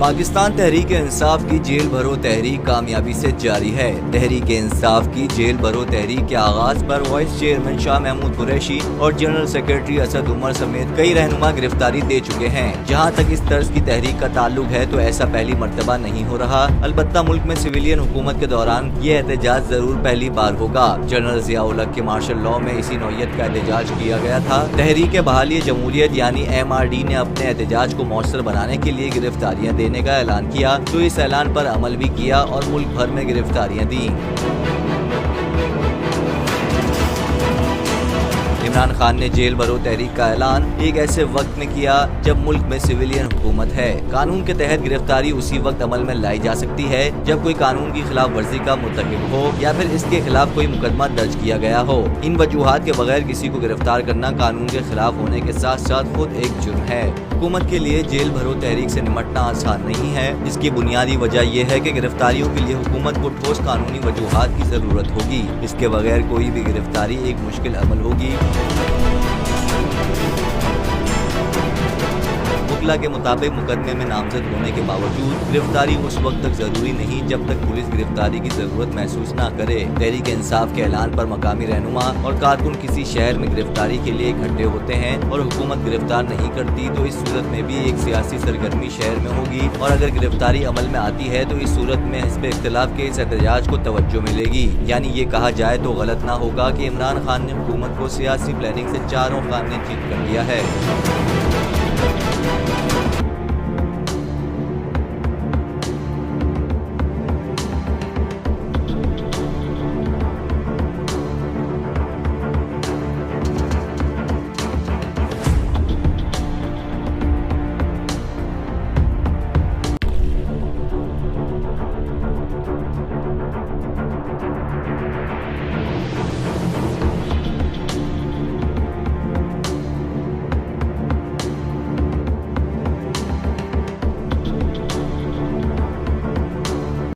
पाकिस्तान तहरीक इंसाफ की जेल भरो तहरीक कामयाबी से जारी है। तहरीक इंसाफ की जेल भरो तहरीक के आगाज पर वाइस चेयरमैन शाह महमूद कुरैशी और जनरल सेक्रेटरी असद उमर समेत कई रहनुमा गिरफ्तारी दे चुके हैं। जहां तक इस तर्ज की तहरीक का ताल्लुक है तो ऐसा पहली मर्तबा नहीं हो रहा। अलबत्ता मुल्क में सिविलियन हुकूमत के दौरान ये एहतजाज जरूर पहली बार होगा। जनरल ज़िया-उल-हक के मार्शल लॉ में इसी नौयत का एहतजाज किया गया था। तहरीक बहाली जमहूरियत यानी MRD ने अपने एहतजाज को मौसर बनाने के लिए गिरफ्तारियां देने का ऐलान किया, तो इस ऐलान पर अमल भी किया और मुल्क भर में गिरफ्तारियां दी। इमरान खान ने जेल भरो तहरीक का ऐलान एक ऐसे वक्त में किया जब मुल्क में सिविलियन हुकूमत है। कानून के तहत गिरफ्तारी उसी वक्त अमल में लाई जा सकती है जब कोई कानून की खिलाफ वर्जी का मुर्तकिब हो या फिर इसके खिलाफ कोई मुकदमा दर्ज किया गया हो। इन वजूहात के बगैर किसी को गिरफ्तार करना कानून के खिलाफ होने के साथ साथ खुद एक जुर्म है। हुकूमत के लिए जेल भरो तहरीक से निपटना आसान नहीं है। इसकी बुनियादी वजह यह है कि गिरफ्तारियों के लिए हुकूमत को ठोस कानूनी वजूहात की जरूरत होगी। इसके बगैर कोई भी गिरफ्तारी एक मुश्किल अमल होगी। वकीला के मुताबिक मुकदमे में नामजद होने के बावजूद गिरफ्तारी उस वक्त तक जरूरी नहीं जब तक पुलिस गिरफ्तारी की जरूरत महसूस न करे। तहरीक इंसाफ के ऐलान पर मकामी रहनुमा और कारकुन किसी शहर में गिरफ्तारी के लिए इकट्ठे होते हैं और हुकूमत गिरफ्तार नहीं करती तो इस सूरत में भी एक सियासी सरगर्मी शहर में होगी और अगर गिरफ्तारी अमल में आती है तो इस सूरत में हिस्ब इख्तिलाफ के इस एहतजाज को तवज्जो मिलेगी। यानी ये कहा जाए तो गलत ना होगा कि इमरान खान ने हुकूमत को सियासी प्लानिंग से चारों खाने चीट कर दिया है।